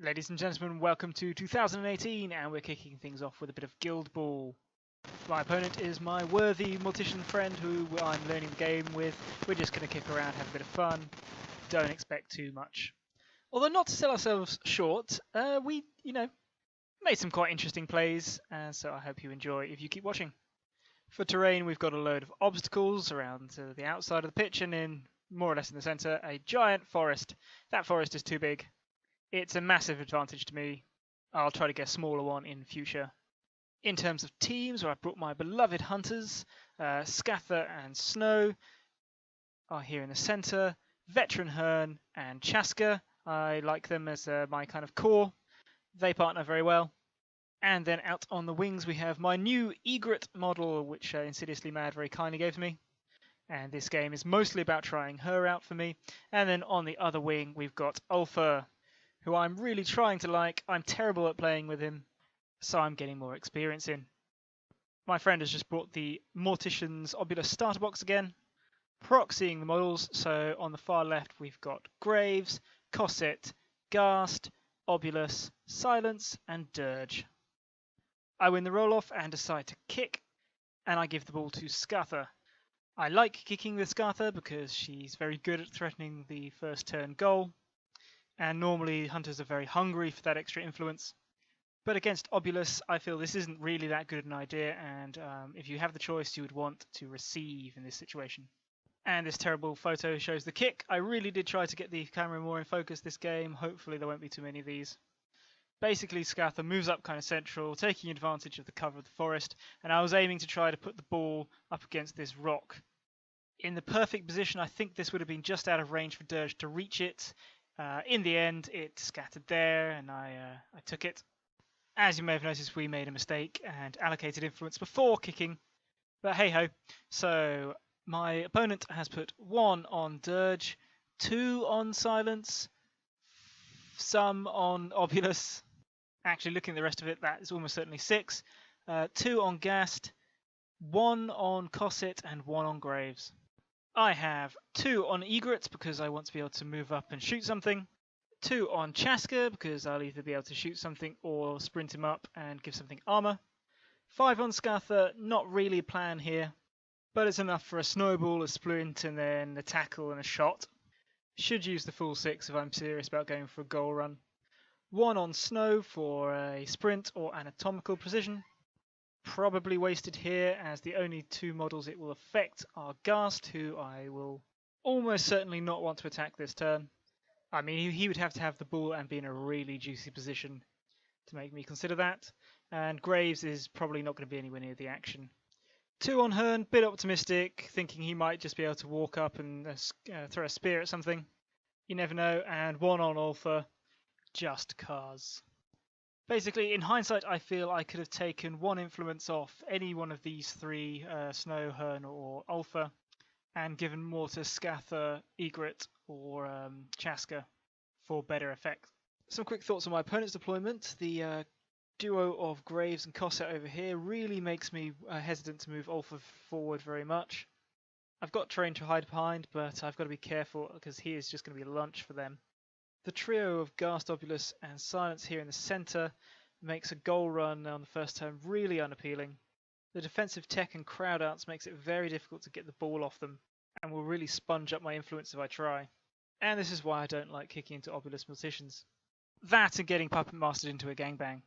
Ladies and gentlemen, welcome to 2018, and we're kicking things off with a bit of Guild Ball. My opponent is my worthy Mortician friend who I'm learning the game with. We're just going to kick around, have a bit of fun. Don't expect too much. Although not to sell ourselves short, we, made some quite interesting plays, so I hope you enjoy if you keep watching. For terrain, we've got a load of obstacles around the outside of the pitch, and in more or less in the centre, a giant forest. That forest is too big. It's a massive advantage to me. I'll try to get a smaller one in future. In terms of teams, I've brought my beloved hunters, Scather and Snow are here in the centre, Veteran Hern and Chaska. I like them as my kind of core. They partner very well. And then out on the wings we have my new Egret model, which Insidiously Mad very kindly gave to me. And this game is mostly about trying her out for me. And then on the other wing we've got Ulfr, who I'm really trying to like. I'm terrible at playing with him, so I'm getting more experience in. My friend has just brought the Morticians Obulus starter box again, proxying the models. So on the far left we've got Graves, Cosset, Ghast, Obulus, Silence and Dirge. I win the roll-off and decide to kick, and I give the ball to Scather. I like kicking with Scather because she's very good at threatening the first turn goal. And normally hunters are very hungry for that extra influence. But against Obulus, I feel this isn't really that good an idea, and if you have the choice, you would want to receive in this situation. And this terrible photo shows the kick. I really did try to get the camera more in focus this game. Hopefully there won't be too many of these. Basically, Scather moves up kind of central, taking advantage of the cover of the forest, and I was aiming to try to put the ball up against this rock. In the perfect position, I think this would have been just out of range for Dirge to reach it. In the end, it scattered there, and I took it. As you may have noticed, we made a mistake and allocated influence before kicking, but hey-ho. So my opponent has put 1 on Dirge, 2 on Silence, some on Obulus. Actually, looking at the rest of it, that is almost certainly 6. 2 on Ghast, 1 on Cosset, and 1 on Graves. I have 2 on Egret because I want to be able to move up and shoot something. 2 on Chaska because I'll either be able to shoot something or sprint him up and give something armor. 5 on Scather, not really a plan here, but it's enough for a snowball, a sprint, and then a tackle and a shot. Should use the full 6 if I'm serious about going for a goal run. 1 on Snow for a sprint or anatomical precision. Probably wasted here, as the only 2 models it will affect are Ghast, who I will almost certainly not want to attack this turn. I mean, he would have to have the ball and be in a really juicy position to make me consider that, and Graves is probably not going to be anywhere near the action. 2 on Hern, bit optimistic, thinking he might just be able to walk up and throw a spear at something. You never know, and 1 on Ulfr, just cause. Basically, in hindsight, I feel I could have taken 1 influence off any one of these 3, Snow, Hern or Ulfr, and given more to Scather, Egret or Chaska for better effect. Some quick thoughts on my opponent's deployment. The duo of Graves and Cosset over here really makes me hesitant to move Ulfr forward very much. I've got terrain to hide behind, but I've got to be careful because he is just going to be lunch for them. The trio of Ghast, Obulus and Silence here in the centre makes a goal run on the first turn really unappealing. The defensive tech and crowd outs makes it very difficult to get the ball off them, and will really sponge up my influence if I try. And this is why I don't like kicking into Obulus Morticians. That and getting puppet mastered into a gangbang.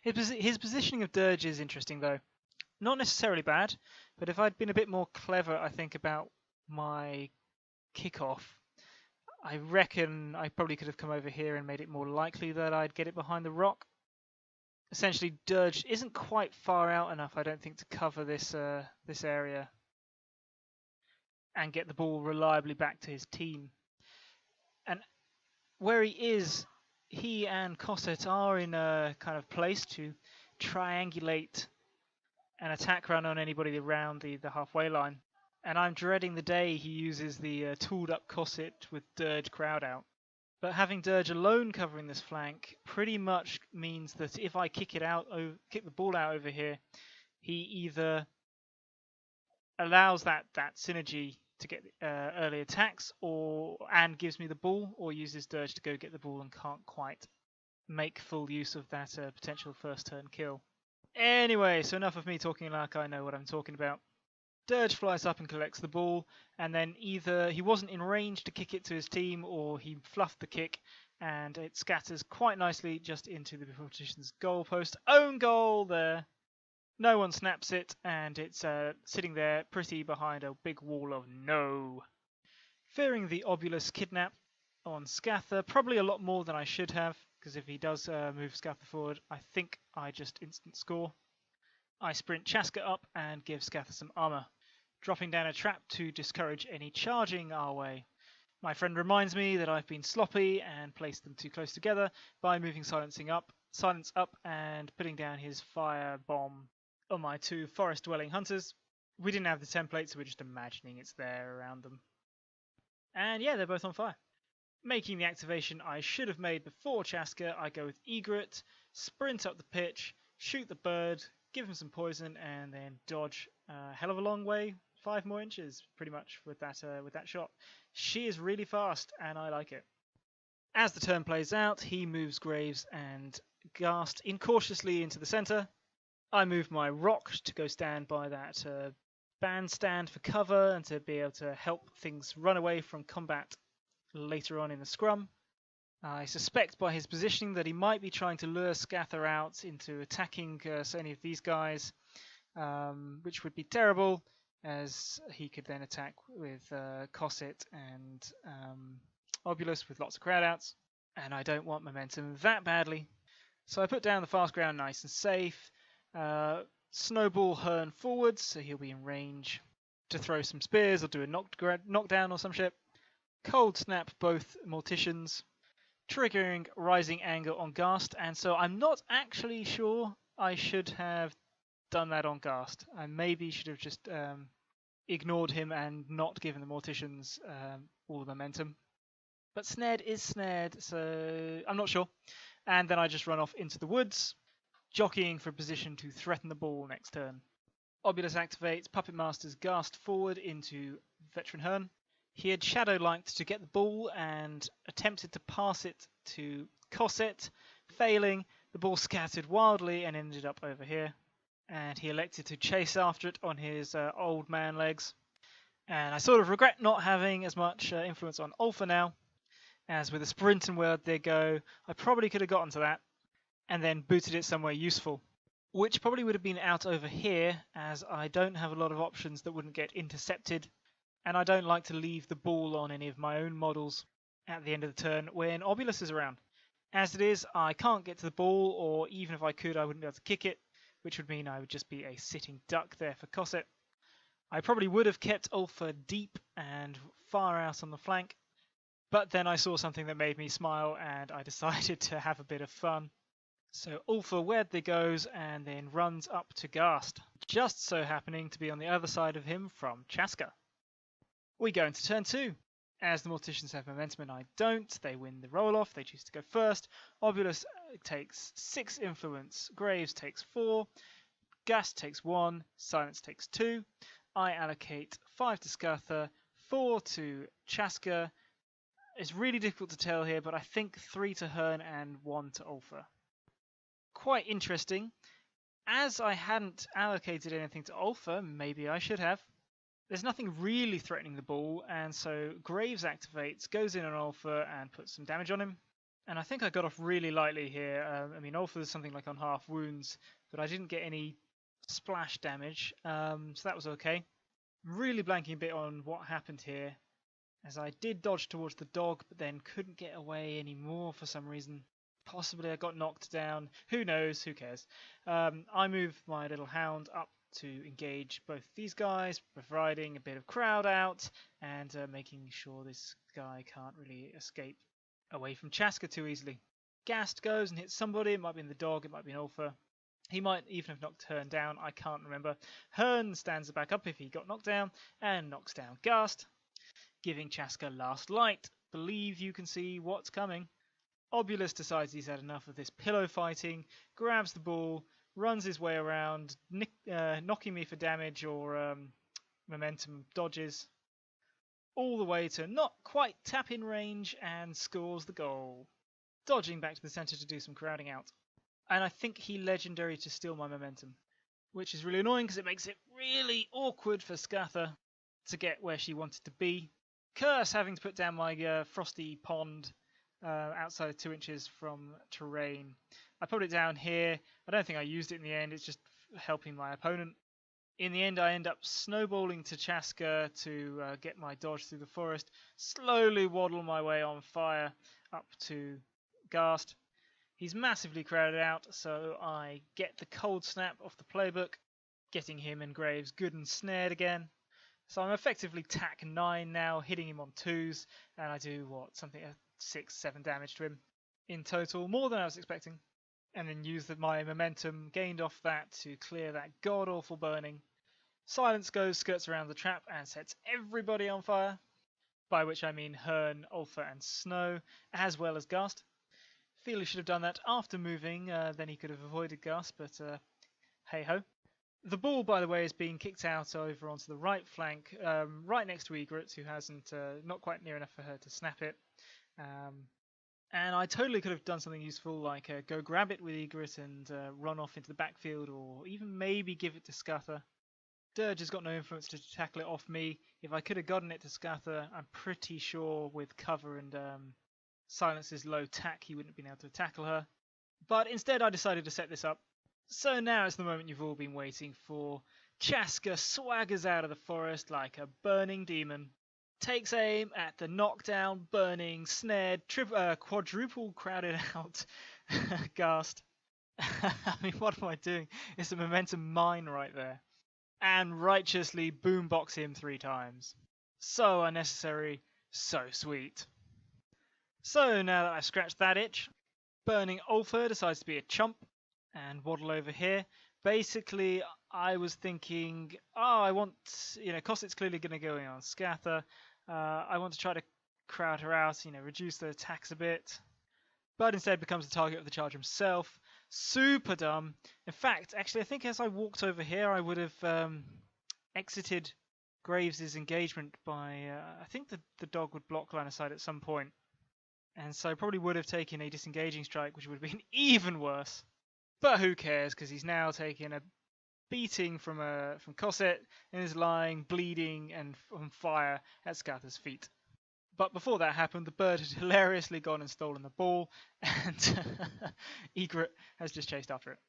His positioning of Dirge is interesting though. Not necessarily bad, but if I'd been a bit more clever, I think, about my kickoff, I reckon I probably could have come over here and made it more likely that I'd get it behind the rock. Essentially, Dirge isn't quite far out enough, I don't think, to cover this area and get the ball reliably back to his team. And where he is, he and Cosset are in a kind of place to triangulate an attack run on anybody around the halfway line. And I'm dreading the day he uses the tooled up Cosset with Dirge crowd out. But having Dirge alone covering this flank pretty much means that if I kick the ball out over here, he either allows that synergy to get early attacks and gives me the ball, or uses Dirge to go get the ball and can't quite make full use of that potential first turn kill. Anyway, so enough of me talking like I know what I'm talking about. Dirge flies up and collects the ball, and then either he wasn't in range to kick it to his team, or he fluffed the kick, and it scatters quite nicely just into the Morticians' goal post. Own goal there! No one snaps it, and it's sitting there pretty behind a big wall of no. Fearing the Obulus kidnap on Scather, probably a lot more than I should have, because if he does move Scather forward, I think I just instant score. I sprint Chaska up and give Scather some armor, dropping down a trap to discourage any charging our way. My friend reminds me that I've been sloppy and placed them too close together by moving Silence up and putting down his fire bomb on my two forest-dwelling hunters. We didn't have the template, so we're just imagining it's there around them. And yeah, they're both on fire. Making the activation I should have made before Chaska, I go with Egret, sprint up the pitch, shoot the bird, give him some poison, and then dodge a hell of a long way, 5 more inches pretty much with that shot. She is really fast, and I like it. As the turn plays out, he moves Graves and Ghast incautiously into the centre. I move my rock to go stand by that bandstand for cover and to be able to help things run away from combat later on in the scrum. I suspect by his positioning that he might be trying to lure Scather out into attacking any of these guys, which would be terrible, as he could then attack with Cosset and Obulus with lots of crowd outs, and I don't want momentum that badly. So I put down the fast ground nice and safe, snowball Hearn forwards, so he'll be in range to throw some spears or do a knockdown or some shit. Cold snap both Morticians, triggering Rising Anger on Ghast, and so I'm not actually sure I should have done that on Ghast. I maybe should have just ignored him and not given the Morticians all the momentum. But snared is snared, so I'm not sure. And then I just run off into the woods, jockeying for position to threaten the ball next turn. Obulus activates Puppet Master's Ghast forward into Veteran Hearn. He had Shadow-liked to get the ball and attempted to pass it to Cosset, failing. The ball scattered wildly and ended up over here. And he elected to chase after it on his old man legs. And I sort of regret not having as much influence on Ulfr now, as with a sprint and where they go, I probably could have gotten to that and then booted it somewhere useful, which probably would have been out over here, as I don't have a lot of options that wouldn't get intercepted, and I don't like to leave the ball on any of my own models at the end of the turn when Obulus is around. As it is, I can't get to the ball, or even if I could, I wouldn't be able to kick it, which would mean I would just be a sitting duck there for Cosset. I probably would have kept Ulfr deep and far out on the flank, but then I saw something that made me smile and I decided to have a bit of fun. So Ulfr weirdly goes and then runs up to Ghast, just so happening to be on the other side of him from Chaska. We go into turn 2. As the Morticians have momentum and I don't, they win the roll-off, they choose to go first. Obulus takes 6 influence, Graves takes 4, Ghast takes 1, Silence takes 2. I allocate 5 to Scather, 4 to Chaska. It's really difficult to tell here, but I think 3 to Hearn and 1 to Ulfr. Quite interesting. As I hadn't allocated anything to Ulfr, maybe I should have. There's nothing really threatening the ball, and so Graves activates, goes in on Ulfr and puts some damage on him. And I think I got off really lightly here. I mean, Ulfr is something like on half wounds, but I didn't get any splash damage, so that was okay. I'm really blanking a bit on what happened here, as I did dodge towards the dog, but then couldn't get away anymore for some reason. Possibly I got knocked down. Who knows? Who cares? I move my little hound up to engage both these guys, providing a bit of crowd out and making sure this guy can't really escape away from Chaska too easily. Ghast goes and hits somebody. It might be in the dog, it might be an Ulfr. He might even have knocked Hearn down, I can't remember. Hearn stands back up if he got knocked down and knocks down Ghast, giving Chaska last light. Believe you can see what's coming. Obulus decides he's had enough of this pillow fighting, grabs the ball, runs his way around, knocking me for damage or momentum dodges, all the way to not quite tap in range and scores the goal. dodging back to the centre to do some crowding out. And I think he legendary to steal my momentum, which is really annoying because it makes it really awkward for Scatha to get where she wanted to be. Curse having to put down my frosty pond outside of 2 inches from terrain. I put it down here. I don't think I used it in the end. It's just helping my opponent. In the end, I end up snowballing to Chaska to get my dodge through the forest, slowly waddle my way on fire up to Ghast. He's massively crowded out, so I get the cold snap off the playbook, getting him and Graves good and snared again. So I'm effectively tack 9 now, hitting him on 2s, and I do, something 6-7 damage to him in total, more than I was expecting. And then use my momentum gained off that to clear that god-awful burning. Silence goes, skirts around the trap, and sets everybody on fire, by which I mean Hearn, Ulfr, and Snow, as well as Ghast. Feel he should have done that after moving, then he could have avoided Ghast, but hey-ho. The ball, by the way, is being kicked out over onto the right flank, right next to Egret, who hasn't, not quite near enough for her to snap it. And I totally could have done something useful, like go grab it with Egret and run off into the backfield, or even maybe give it to Scatha. Dirge has got no influence to tackle it off me. If I could have gotten it to Scatha, I'm pretty sure with cover and Silence's low tack, he wouldn't have been able to tackle her. But instead, I decided to set this up. So now it's the moment you've all been waiting for. Chaska swaggers out of the forest like a burning demon. Takes aim at the knockdown, burning, snared, quadruple crowded out Ghast. I mean, what am I doing? It's a momentum mine right there. And righteously boombox him 3 times. So unnecessary, so sweet. So now that I've scratched that itch, burning Ulfr decides to be a chump and waddle over here. Basically, I was thinking, I want, Cosset's clearly going to go in on Scatha. I want to try to crowd her out, reduce the attacks a bit. But instead becomes the target of the charge himself. Super dumb. In fact, actually, I think as I walked over here, I would have exited Graves' engagement by... I think the dog would block line of sight at some point. And so I probably would have taken a disengaging strike, which would have been even worse. But who cares, because he's now taking a beating from Cosset and is lying, bleeding and on fire at Scatha's feet. But before that happened, the bird had hilariously gone and stolen the ball, and Egret has just chased after it.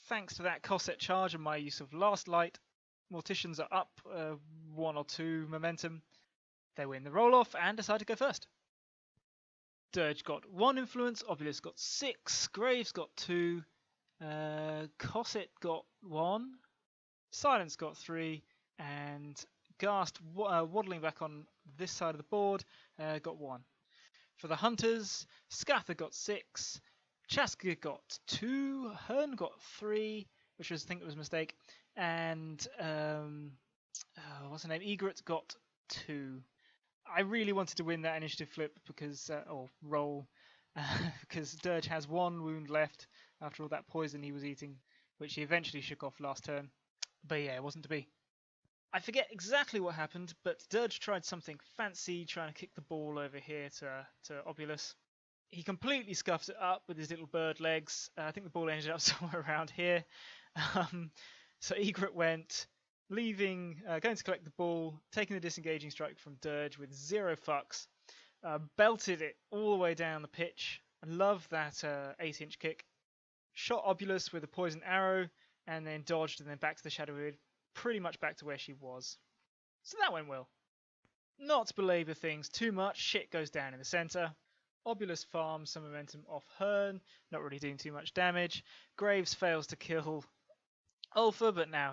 Thanks to that Cosset charge and my use of Last Light, Morticians are up 1 or 2 momentum. They win the roll-off and decide to go first. Dirge got 1 influence, Obulus got 6, Graves got 2, Cosset got 1, Silence got 3, and Ghast, waddling back on this side of the board, got 1. For the Hunters, Scatha got 6, Chaska got 2, Hearn got 3, which I think was a mistake, and what's her name? Egret got 2. I really wanted to win that initiative flip because, or roll, because Dirge has 1 wound left after all that poison he was eating, which he eventually shook off last turn. But yeah, it wasn't to be. I forget exactly what happened, but Dirge tried something fancy, trying to kick the ball over here to Obulus. He completely scuffed it up with his little bird legs. I think the ball ended up somewhere around here. So Egret went, leaving, going to collect the ball, taking the disengaging strike from Dirge with 0 fucks, belted it all the way down the pitch. I love that 8-inch kick. Shot Obulus with a poison arrow, and then dodged, and then back to the Shadow Wood, pretty much back to where she was. So that went well. Not to belabor things too much, shit goes down in the centre. Obulus farms some momentum off Hearn, not really doing too much damage. Graves fails to kill Ulfr, but now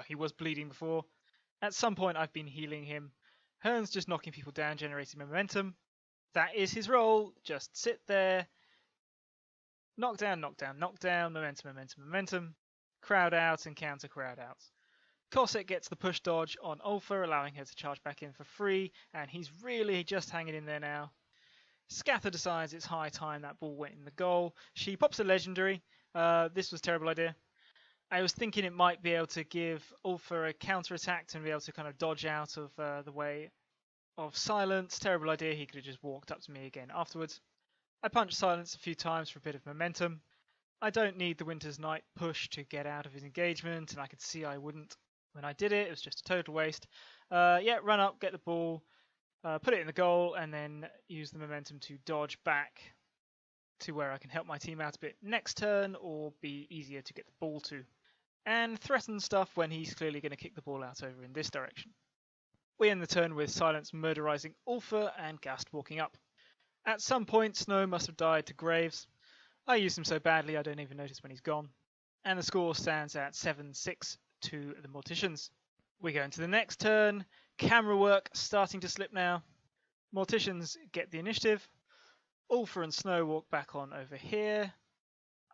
he was bleeding before. At some point I've been healing him. Hearn's just knocking people down, generating momentum. That is his role, just sit there. Knockdown, knockdown, knockdown, momentum, momentum, momentum. Crowd out and counter crowd out. Cosset gets the push dodge on Ulfr, allowing her to charge back in for free, and he's really just hanging in there now. Scatha decides it's high time that ball went in the goal. She pops a legendary. This was a terrible idea. I was thinking it might be able to give Ulfr a counter-attack and be able to kind of dodge out of the way of Silence. Terrible idea. He could have just walked up to me again afterwards. I punched Silence a few times for a bit of momentum. I don't need the Winter's Night push to get out of his engagement, and I could see I wouldn't when I did it. It was just a total waste. Yeah, run up, get the ball, put it in the goal, and then use the momentum to dodge back to where I can help my team out a bit next turn or be easier to get the ball to. And threaten stuff when he's clearly going to kick the ball out over in this direction. We end the turn with Silence murderizing Ulfr and Ghast walking up. At some point, Snow must have died to Graves. I used him so badly I don't even notice when he's gone. And the score stands at 7-6 to the Morticians. We go into the next turn. Camera work starting to slip now. Morticians get the initiative. Ulfr and Snow walk back on over here.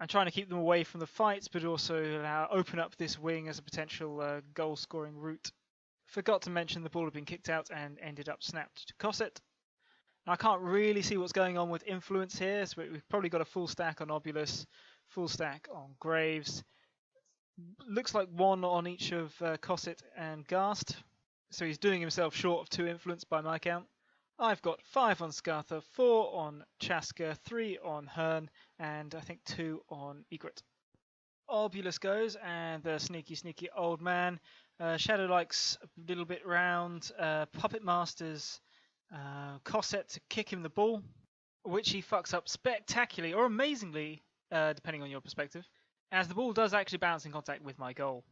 I'm trying to keep them away from the fights, but also open up this wing as a potential goal-scoring route. Forgot to mention the ball had been kicked out and ended up snapped to Cosset. I can't really see what's going on with influence here, so we've probably got a full stack on Obulus, full stack on Graves. Looks like one on each of Cosset and Ghast, so he's doing himself short of 2 influence by my count. I've got 5 on Scartha, 4 on Chaska, 3 on Hearn, and I think 2 on Egret. Obulus goes, and the sneaky old man. Shadow likes a little bit round. Puppet Masters Cosset to kick him the ball, which he fucks up spectacularly or amazingly, depending on your perspective, as the ball does actually bounce in contact with my goal.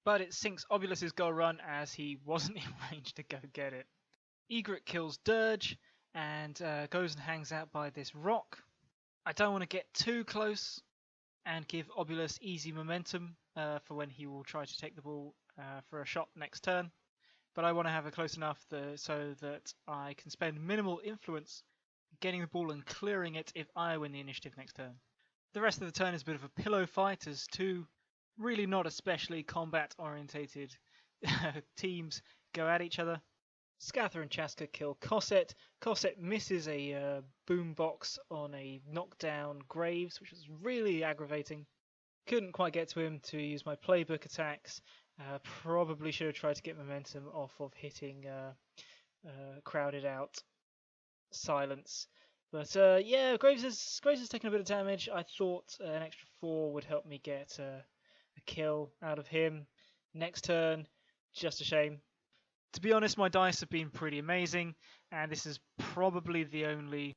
But it sinks Obulus's goal run as he wasn't in range to go get it. Egret kills Dirge and goes and hangs out by this rock. I don't want to get too close and give Obulus easy momentum for when he will try to take the ball for a shot next turn. But I want to have it close enough so that I can spend minimal influence getting the ball and clearing it if I win the initiative next turn. The rest of the turn is a bit of a pillow fight as 2 really not especially combat orientated teams go at each other. Scather and Chaska kill Cosset. Cosset misses a boombox on a knockdown Graves, which was really aggravating. Couldn't quite get to him to use my playbook attacks. Probably should have tried to get momentum off of hitting crowded out Silence. But yeah, Graves has taken a bit of damage. I thought an extra 4 would help me get a kill out of him. Next turn, just a shame. To be honest, my dice have been pretty amazing, and this is probably the only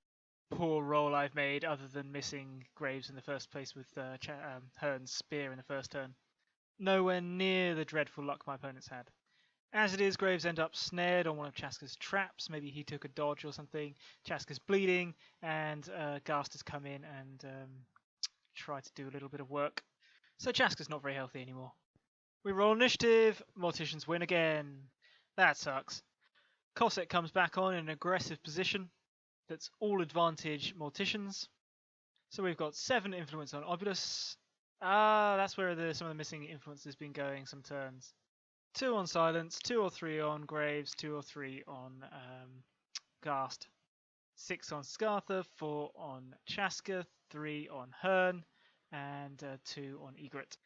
poor roll I've made other than missing Graves in the first place with Hearn's spear in the first turn. Nowhere near the dreadful luck my opponents had. As it is, Graves end up snared on one of Chaska's traps. Maybe he took a dodge or something. Chaska's bleeding, and Ghast has come in and tried to do a little bit of work. So Chaska's not very healthy anymore. We roll initiative. Morticians win again. That sucks. Cosset comes back on in an aggressive position. That's all advantage Morticians. So we've got 7 influence on Obulus. That's where some of the missing influence has been going some turns. 2 on Silence, 2 or 3 on Graves, 2 or 3 on Ghast. 6 on Scartha, 4 on Chaska, 3 on Hearn, and 2 on Egret.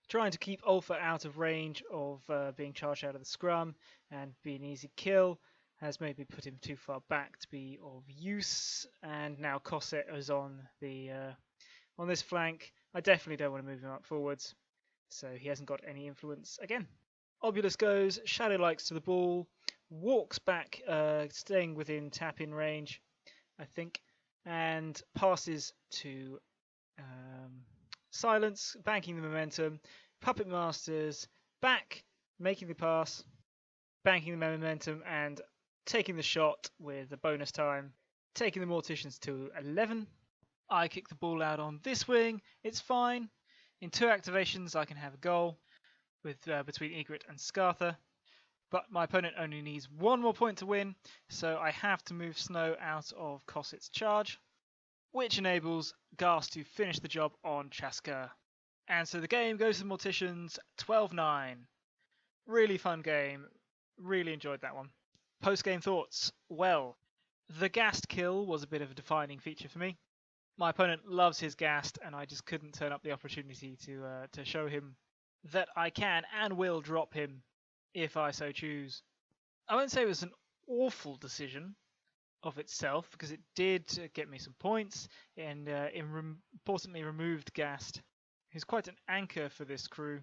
Trying to keep Ulfr out of range of being charged out of the scrum and be an easy kill has maybe put him too far back to be of use. And now Cosset is on this flank. I definitely don't want to move him up forwards, so he hasn't got any influence again. Obulus goes, Shadow likes to the ball, walks back, staying within tap-in range, I think, and passes to Silence, banking the momentum. Puppet Masters back, making the pass, banking the momentum, and taking the shot with a bonus time, taking the Morticians to 11. I kick the ball out on this wing. It's fine. In 2 activations, I can have a goal with between Egret and Scartha. But my opponent only needs 1 more point to win, so I have to move Snow out of Cosset's charge, which enables Ghast to finish the job on Chaska. And so the game goes to the Morticians 12-9. Really fun game. Really enjoyed that one. Post-game thoughts. Well, the Ghast kill was a bit of a defining feature for me. My opponent loves his Ghast, and I just couldn't turn up the opportunity to show him that I can and will drop him if I so choose. I won't say it was an awful decision, of itself, because it did get me some points, and importantly removed Ghast, who's quite an anchor for this crew,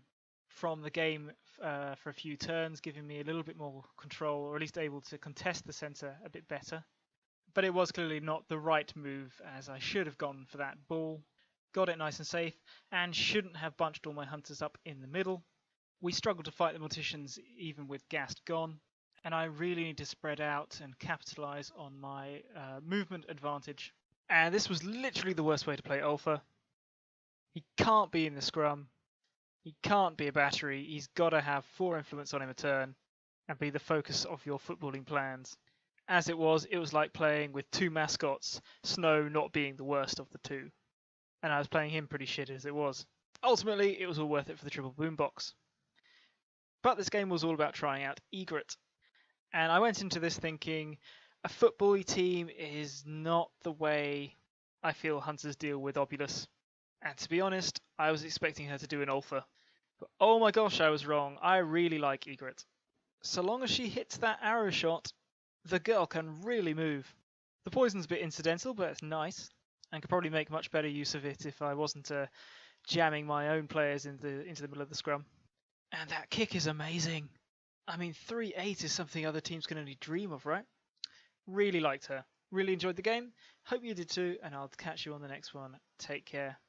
from the game for a few turns, giving me a little bit more control, or at least able to contest the centre a bit better. But it was clearly not the right move, as I should have gone for that ball, got it nice and safe, and shouldn't have bunched all my hunters up in the middle. We struggled to fight the Morticians even with Ghast gone, and I really need to spread out and capitalise on my movement advantage. And this was literally the worst way to play Ulfr. He can't be in the scrum. He can't be a battery. He's got to have 4 influence on him a turn and be the focus of your footballing plans. As it was like playing with 2 mascots, Snow not being the worst of the 2. And I was playing him pretty shit as it was. Ultimately, it was all worth it for the triple boombox. But this game was all about trying out Egret. And I went into this thinking a football-y team is not the way I feel hunters deal with Obulus. And to be honest, I was expecting her to do an Ulfr. But oh my gosh, I was wrong. I really like Egret. So long as she hits that arrow shot, the girl can really move. The poison's a bit incidental, but it's nice, and could probably make much better use of it if I wasn't jamming my own players into the middle of the scrum. And that kick is amazing. I mean, 3-8 is something other teams can only dream of, right? Really liked her. Really enjoyed the game. Hope you did too, and I'll catch you on the next one. Take care.